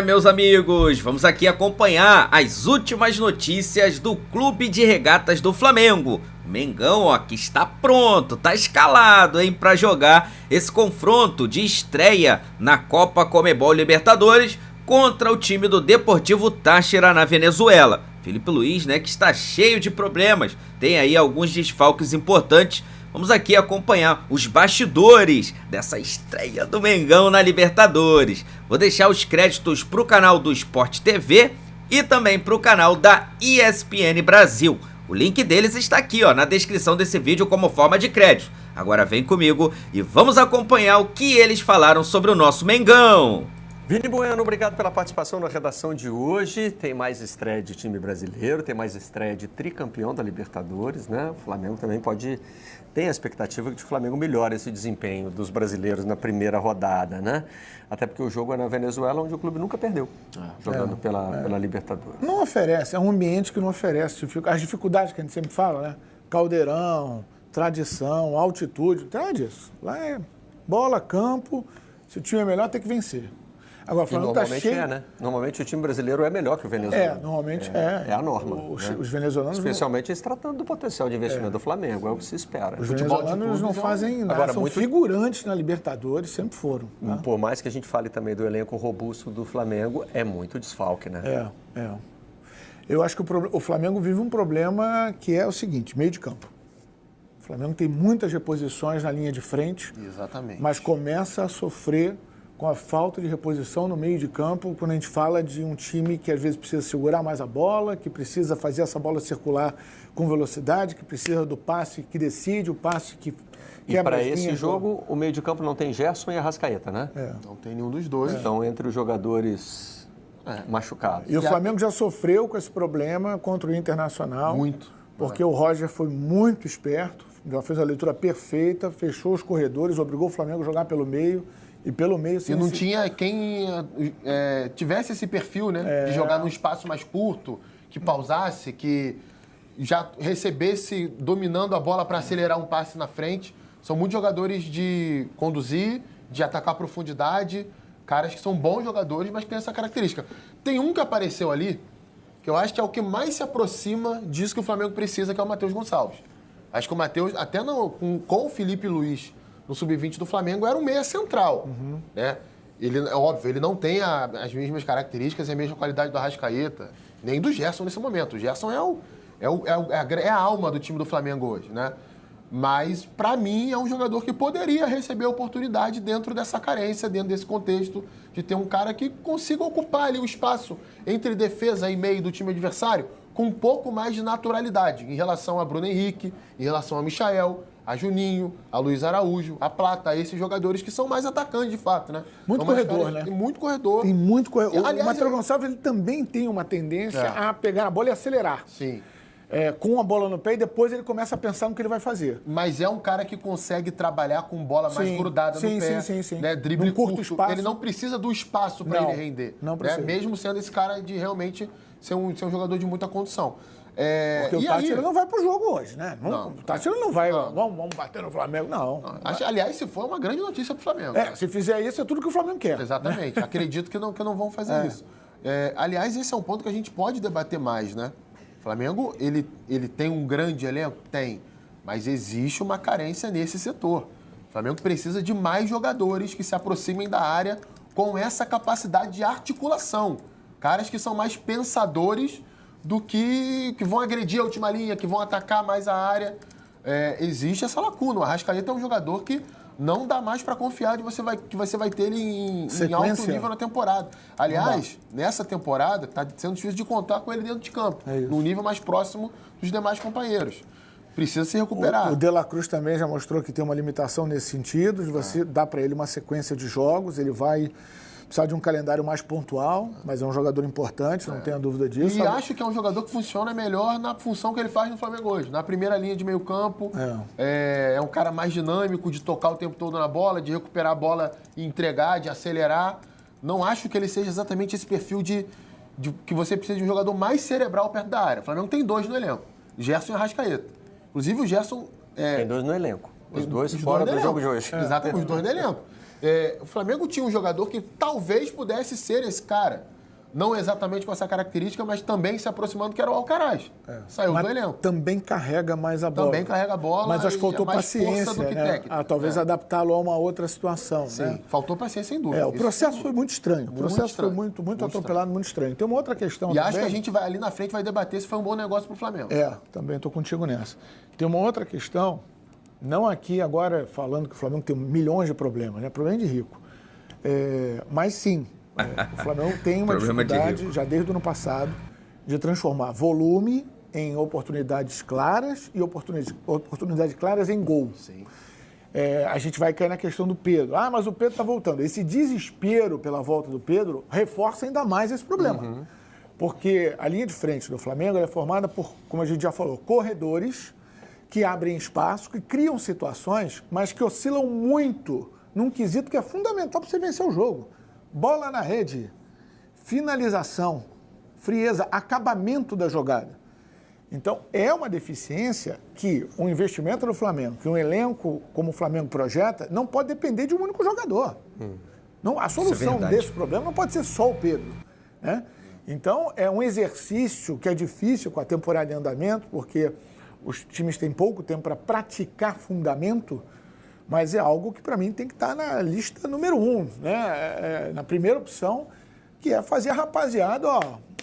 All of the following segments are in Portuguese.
Meus amigos, vamos aqui acompanhar as últimas notícias do Clube de Regatas do Flamengo. O Mengão, ó, que está pronto, tá escalado, hein, para jogar esse confronto de estreia na Copa Conmebol Libertadores contra o time do Deportivo Táchira na Venezuela. Felipe Luiz, né, que está cheio de problemas, tem aí alguns desfalques importantes. Vamos aqui acompanhar os bastidores dessa estreia do Mengão na Libertadores. Vou deixar os créditos para o canal do Sport TV e também para o canal da ESPN Brasil. O link deles está aqui, ó, na descrição desse vídeo como forma de crédito. Agora vem comigo e vamos acompanhar o que eles falaram sobre o nosso Mengão. Vini Bueno, obrigado pela participação na redação de hoje. Tem mais estreia de time brasileiro, tem mais estreia de tricampeão da Libertadores, né? O Flamengo também tem a expectativa de que o Flamengo melhore esse desempenho dos brasileiros na primeira rodada, né? Até porque o jogo é na Venezuela, onde o clube nunca perdeu, jogando pela Libertadores. Não oferece, é um ambiente que não oferece as dificuldades que a gente sempre fala, né? Caldeirão, tradição, altitude, nada disso. Lá é bola, campo, se o time é melhor tem que vencer. Agora, o Flamengo está cheio... né? Normalmente o time brasileiro é melhor que o venezuelano. Normalmente é. É a norma. Os venezuelanos... Especialmente se tratando do potencial de investimento do Flamengo, é o que se espera. Os venezuelanos não fazem nada, agora, são figurantes na Libertadores, sempre foram. Tá? Por mais que a gente fale também do elenco robusto do Flamengo, é muito desfalque, né? Eu acho que o Flamengo vive um problema que é o seguinte, meio de campo. O Flamengo tem muitas reposições na linha de frente, exatamente, mas começa a sofrer com a falta de reposição no meio de campo, quando a gente fala de um time que às vezes precisa segurar mais a bola, que precisa fazer essa bola circular com velocidade, que precisa do passe que decide, o passe que quebra. E para esse jogo, o meio de campo não tem Gerson e Arrascaeta, né? Não tem nenhum dos dois. Então, entre os jogadores machucados. E o Flamengo já sofreu com esse problema contra o Internacional. Muito. Porque o Roger foi muito esperto, já fez a leitura perfeita, fechou os corredores, obrigou o Flamengo a jogar pelo meio. E pelo meio... E não tinha quem tivesse esse perfil, né? De jogar num espaço mais curto, que pausasse, que já recebesse dominando a bola para acelerar um passe na frente. São muitos jogadores de conduzir, de atacar a profundidade, caras que são bons jogadores, mas que têm essa característica. Tem um que apareceu ali, que eu acho que é o que mais se aproxima disso que o Flamengo precisa, que é o Matheus Gonçalves. Acho que o Matheus, até com o Felipe Luiz no sub-20 do Flamengo, era um meia central. Né? Ele, é óbvio, ele não tem as mesmas características e a mesma qualidade do Arrascaeta, nem do Gerson nesse momento. O Gerson é a alma do time do Flamengo hoje, né? Mas, para mim, é um jogador que poderia receber oportunidade dentro dessa carência, dentro desse contexto, de ter um cara que consiga ocupar ali o espaço entre defesa e meio do time adversário com um pouco mais de naturalidade em relação a Bruno Henrique, em relação a Michael, a Juninho, a Luiz Araújo, a Plata, a esses jogadores que são mais atacantes de fato, né? Muito corredor, né? Tem muito corredor. Tem muito corredor. O Matheus Gonçalves ele também tem uma tendência a pegar a bola e acelerar. Sim. Com a bola no pé e depois ele começa a pensar no que ele vai fazer. Mas é um cara que consegue trabalhar com bola mais grudada no pé. Sim. Né? Drible num curto espaço. Ele não precisa do espaço para ele render. Não precisa. Né? Mesmo sendo esse cara de realmente ser um jogador de muita condição. Porque o Táchira não vai pro jogo hoje, né? O Táchira não vai, não. Vamos bater no Flamengo, não. Aliás, se for, é uma grande notícia pro Flamengo. Se fizer isso, é tudo que o Flamengo quer. Exatamente. Né? Acredito que não vão fazer isso. Aliás, esse é um ponto que a gente pode debater mais, né? O Flamengo, ele tem um grande elenco? Tem. Mas existe uma carência nesse setor. O Flamengo precisa de mais jogadores que se aproximem da área com essa capacidade de articulação. Caras que são mais pensadores do que vão agredir a última linha, que vão atacar mais a área. Existe essa lacuna. O Arrascaeta é um jogador que não dá mais para confiar que você vai ter ele em alto nível na temporada. Aliás, nessa temporada, está sendo difícil de contar com ele dentro de campo, num nível mais próximo dos demais companheiros. Precisa se recuperar. O De La Cruz também já mostrou que tem uma limitação nesse sentido, de você dar para ele uma sequência de jogos, ele vai precisar de um calendário mais pontual, mas é um jogador importante, não tenha dúvida disso. E acho que é um jogador que funciona melhor na função que ele faz no Flamengo hoje, na primeira linha de meio campo. É um cara mais dinâmico, de tocar o tempo todo na bola, de recuperar a bola e entregar, de acelerar. Não acho que ele seja exatamente esse perfil de que você precisa de um jogador mais cerebral perto da área. O Flamengo tem dois no elenco, Gerson e Arrascaeta. Inclusive o Gerson... Tem dois no elenco. Os dois fora do jogo de hoje. Exatamente, os dois no elenco. O Flamengo tinha um jogador que talvez pudesse ser esse cara. Não exatamente com essa característica, mas também se aproximando, que era o Alcaraz. Saiu do elenco. Também carrega mais a bola. Também carrega a bola. Mas acho que faltou mais paciência, força do que né? técnica. Talvez adaptá-lo a uma outra situação. Sim, né? faltou paciência, sem dúvida. O processo foi muito estranho. O processo estranho. foi muito atropelado, muito estranho. Tem uma outra questão E também. acho que a gente vai ali na frente vai debater se foi um bom negócio para o Flamengo. Também estou contigo nessa. Tem uma outra questão, não aqui agora falando que o Flamengo tem milhões de problemas, né? Problema de rico. Mas sim, o Flamengo tem uma dificuldade, já desde o ano passado, de transformar volume em oportunidades claras e oportunidades claras em gol. Sim. A gente vai cair na questão do Pedro. Mas o Pedro está voltando. Esse desespero pela volta do Pedro reforça ainda mais esse problema. Porque a linha de frente do Flamengo é formada por, como a gente já falou, corredores que abrem espaço, que criam situações, mas que oscilam muito num quesito que é fundamental para você vencer o jogo. Bola na rede, finalização, frieza, acabamento da jogada. Então, é uma deficiência que um investimento no Flamengo, que um elenco como o Flamengo projeta, não pode depender de um único jogador. Não, a solução desse problema não pode ser só o Pedro. Né? Então, é um exercício que é difícil com a temporada em andamento, porque os times têm pouco tempo para praticar fundamento, mas é algo que, para mim, tem que estar na lista número 1, né? Na primeira opção, que é fazer a rapaziada,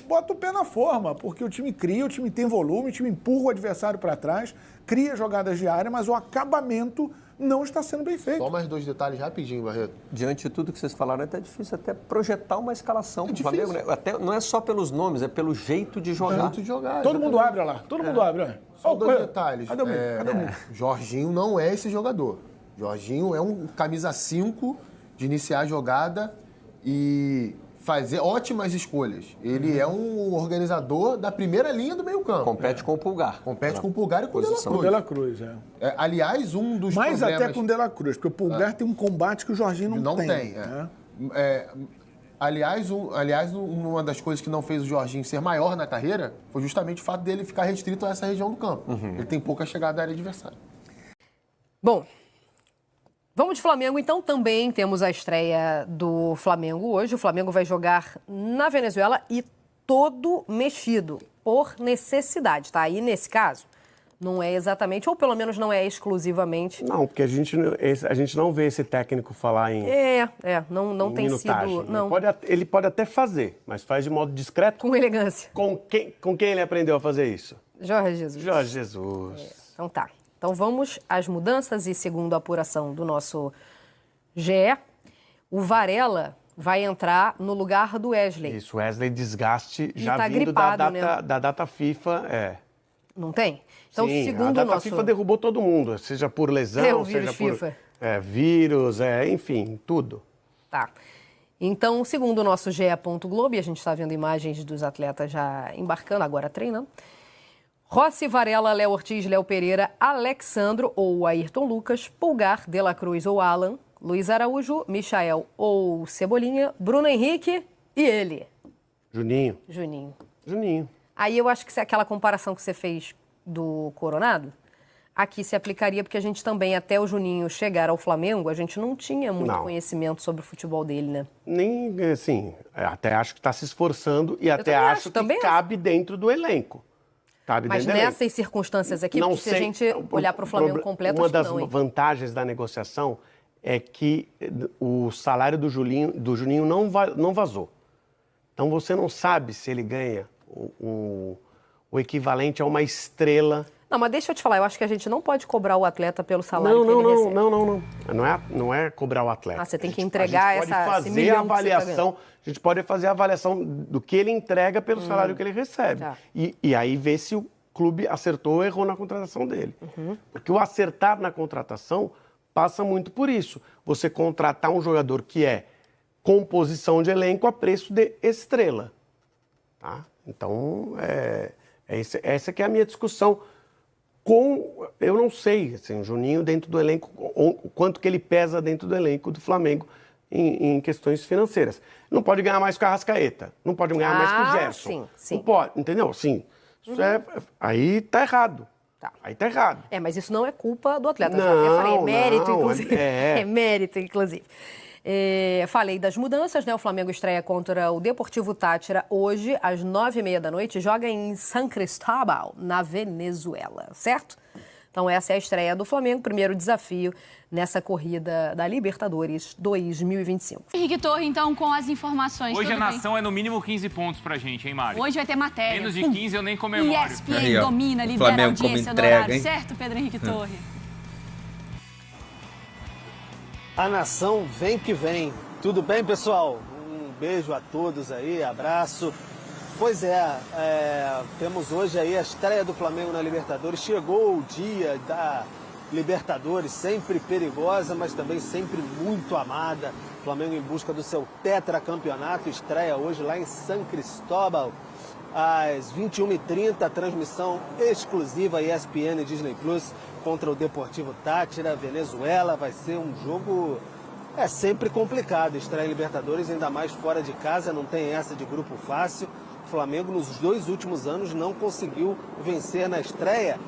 bota o pé na forma, porque o time cria, o time tem volume, o time empurra o adversário para trás, cria jogadas de área, mas o acabamento não está sendo bem feito. Só mais 2 detalhes rapidinho, Barreto. Diante de tudo que vocês falaram, é até difícil até projetar uma escalação para o Flamengo, né? Até, não é só pelos nomes, é pelo jeito de jogar. Jeito de jogar. Todo mundo abre lá, todo mundo abre. Olha. Só 2 detalhes. Cadê o menino? Jorginho não é esse jogador. Jorginho é um camisa 5 de iniciar a jogada e fazer ótimas escolhas. Ele é um organizador da primeira linha do meio-campo. Compete com o Pulgar. Compete com o Pulgar e com o De La Cruz. Com o De La Cruz, aliás, um dos mais problemas... até com o De La Cruz, porque o Pulgar tem um combate que o Jorginho não tem. Né? Aliás, uma das coisas que não fez o Jorginho ser maior na carreira foi justamente o fato dele ficar restrito a essa região do campo. Ele tem pouca chegada à área adversária. Bom, vamos de Flamengo, então. Também temos a estreia do Flamengo hoje. O Flamengo vai jogar na Venezuela e todo mexido, por necessidade, tá? E nesse caso, não é exatamente, ou pelo menos não é exclusivamente... Não, porque a gente não vê esse técnico falar em... Não tem sido... Não. Ele pode até fazer, mas faz de modo discreto. Com elegância. Com quem ele aprendeu a fazer isso? Jorge Jesus. Jorge Jesus. Então tá. Então vamos às mudanças e, segundo a apuração do nosso GE, o Varela vai entrar no lugar do Wesley. Isso, Wesley desgaste já tá vindo gripado, da data FIFA, Não tem? Então, Sim, segundo a o data nosso... FIFA derrubou todo mundo, seja por lesão, seja por FIFA. Vírus, enfim, tudo. Tá. Então, segundo o nosso GE. Globo, e a gente está vendo imagens dos atletas já embarcando, agora treinando, Rossi, Varela, Léo Ortiz, Léo Pereira, Alexandro ou Ayrton Lucas, Pulgar, De La Cruz ou Alan, Luiz Araújo, Michael ou Cebolinha, Bruno Henrique e ele. Juninho. Aí eu acho que aquela comparação que você fez do Coronado, aqui se aplicaria, porque a gente também, até o Juninho chegar ao Flamengo, a gente não tinha muito conhecimento sobre o futebol dele, né? Nem, assim, até acho que está se esforçando e até acho que cabe dentro do elenco. Mas nessas circunstâncias aqui, porque se a gente olhar para o Flamengo completo, uma das vantagens da negociação é que o salário do Juninho não vazou. Então você não sabe se ele ganha o equivalente a uma estrela. Não, mas deixa eu te falar, eu acho que a gente não pode cobrar o atleta pelo salário que ele recebe. Não é cobrar o atleta. Você tem que entregar esse milhão que você tá ganhando. A gente pode fazer a avaliação do que ele entrega pelo salário que ele recebe. Tá. E aí ver se o clube acertou ou errou na contratação dele. Porque o acertar na contratação passa muito por isso. Você contratar um jogador que é composição de elenco a preço de estrela. Tá? Então, essa que é a minha discussão. Eu não sei, assim, o Juninho dentro do elenco, o quanto que ele pesa dentro do elenco do Flamengo em questões financeiras. Não pode ganhar mais que o Arrascaeta, não pode ganhar mais que o Gerson. Sim. Não pode, entendeu? Sim. Aí tá errado. Tá. Aí tá errado. Mas isso não é culpa do atleta. Não, já falei, é mérito, inclusive. É mérito, inclusive. Falei das mudanças, né? O Flamengo estreia contra o Deportivo Táchira hoje, às 9h30 da noite, joga em San Cristóbal, na Venezuela, certo? Então essa é a estreia do Flamengo, primeiro desafio nessa corrida da Libertadores 2025. Henrique Torre, então, com as informações. Hoje a nação é no mínimo 15 pontos pra gente, hein, Mari? Hoje vai ter matéria. Menos de 15 eu nem comemoro. ESPN domina, lidera a audiência no horário, certo, Pedro Henrique Torre? A nação vem que vem. Tudo bem, pessoal? Um beijo a todos aí, abraço. Pois temos hoje aí a estreia do Flamengo na Libertadores. Chegou o dia da Libertadores, sempre perigosa, mas também sempre muito amada. Flamengo em busca do seu tetracampeonato, estreia hoje lá em San Cristóbal, às 21h30, transmissão exclusiva ESPN e Disney Plus contra o Deportivo Táchira, Venezuela. Vai ser um jogo sempre complicado, estreia em Libertadores, ainda mais fora de casa, não tem essa de grupo fácil. O Flamengo nos 2 últimos anos não conseguiu vencer na estreia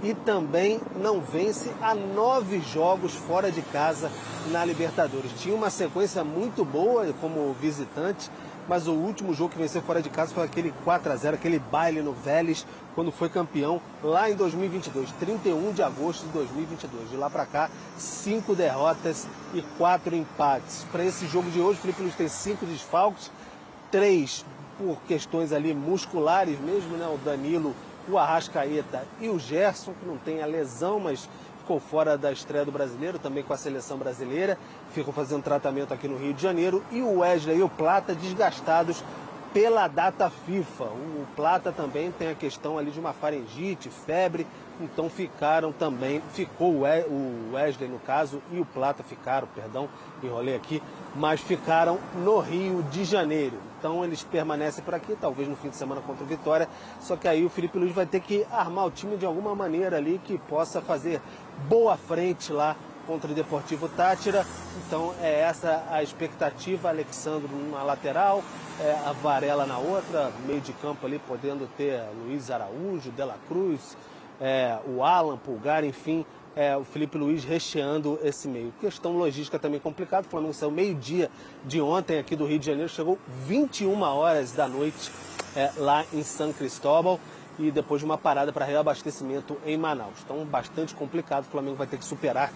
e também não vence há 9 jogos fora de casa na Libertadores. Tinha uma sequência muito boa como visitante, mas o último jogo que venceu fora de casa foi aquele 4-0, aquele baile no Vélez, quando foi campeão lá em 2022, 31 de agosto de 2022. De lá para cá, 5 derrotas e 4 empates. Para esse jogo de hoje, o Felipe Luiz tem 5 desfalques, 3 por questões ali musculares mesmo, né? O Danilo, o Arrascaeta e o Gerson, que não tem a lesão, mas ficou fora da estreia do Brasileiro, também com a seleção brasileira, ficam fazendo tratamento aqui no Rio de Janeiro, e o Wesley e o Plata desgastados pela data FIFA. O Plata também tem a questão ali de uma faringite, febre, então ficou o Wesley no caso e o Plata enrolei aqui, mas ficaram no Rio de Janeiro. Então eles permanecem por aqui, talvez no fim de semana contra o Vitória, só que aí o Felipe Luiz vai ter que armar o time de alguma maneira ali que possa fazer boa frente lá contra o Deportivo Táchira. Então é essa a expectativa. Alexandro numa lateral, a Varela na outra, meio de campo ali podendo ter Luiz Araújo, De La Cruz, o Alan, Pulgar, enfim, o Felipe Luiz recheando esse meio. Questão logística também complicada. O Flamengo saiu meio-dia de ontem aqui do Rio de Janeiro, chegou 21 horas da noite lá em San Cristóbal, e depois de uma parada para reabastecimento em Manaus. Então, bastante complicado. O Flamengo vai ter que superar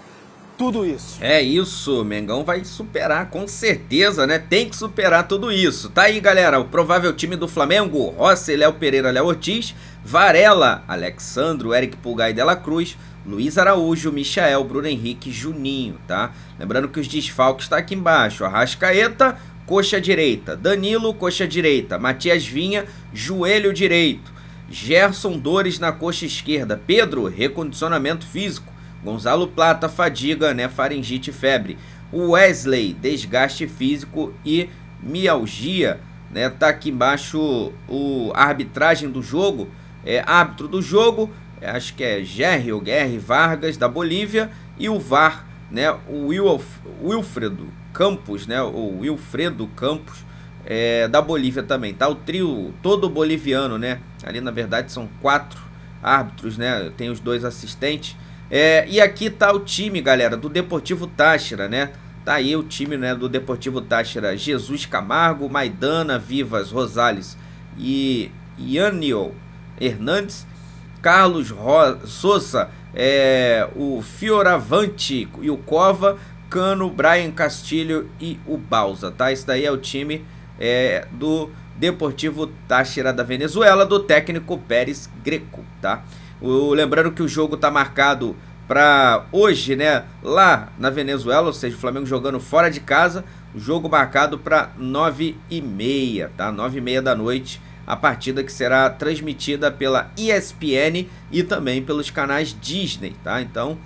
tudo isso. É isso, o Mengão vai superar, com certeza, né? Tem que superar tudo isso. Tá aí, galera, o provável time do Flamengo: Rossi, Léo Pereira, Léo Ortiz, Varela, Alexandro, Eric Pulgar e De La Cruz, Luiz Araújo, Michael, Bruno Henrique, Juninho, tá? Lembrando que os desfalques tá aqui embaixo: Arrascaeta, coxa direita; Danilo, coxa direita; Matias Vinha, joelho direito; Gerson, dores na coxa esquerda; Pedro, recondicionamento físico; Gonzalo Plata, fadiga, né, faringite e febre; o Wesley, desgaste físico e mialgia, né? Tá aqui embaixo a arbitragem do jogo, árbitro do jogo, acho que é Gerry ou Guerri Vargas, da Bolívia, e o VAR, né, o Wilfredo Campos, né, ou Wilfredo Campos, da Bolívia também, tá? O trio todo boliviano, né? Ali na verdade são 4 árbitros, né? Tem os 2 assistentes. E aqui tá o time, galera, do Deportivo Táchira, né? Tá aí o time, né, do Deportivo Táchira: Jesus Camargo, Maidana, Vivas, Rosales e Yaniel Hernandes, Carlos Souza, o Fioravante e o Cova, Cano, Brian Castilho e o Bausa, tá? Esse daí é o time do Deportivo Táchira da Venezuela, do técnico Pérez Greco, tá? Lembrando que o jogo tá marcado para hoje, né, lá na Venezuela, ou seja, o Flamengo jogando fora de casa, o jogo marcado para 9h30, tá? 9h30 da noite, a partida que será transmitida pela ESPN e também pelos canais Disney, tá? Então,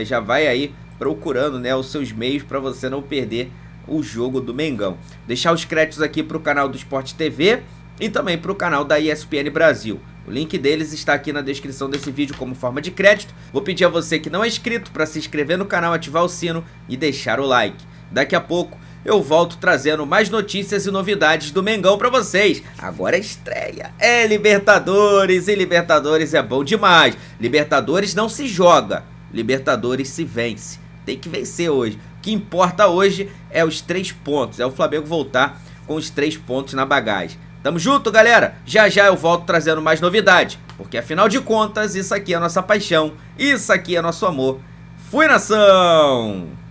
já vai aí procurando, né, os seus meios para você não perder o jogo do Mengão. Deixar os créditos aqui para o canal do Sport TV e também para o canal da ESPN Brasil. O link deles está aqui na descrição desse vídeo como forma de crédito. Vou pedir a você que não é inscrito para se inscrever no canal, ativar o sino e deixar o like. Daqui a pouco eu volto trazendo mais notícias e novidades do Mengão para vocês. Agora estreia. Libertadores, e Libertadores é bom demais. Libertadores não se joga, Libertadores se vence. Tem que vencer hoje. que importa hoje é os 3 pontos, é o Flamengo voltar com os 3 pontos na bagagem. Tamo junto, galera? Já já eu volto trazendo mais novidade, porque afinal de contas, isso aqui é a nossa paixão, isso aqui é nosso amor. Fui, nação!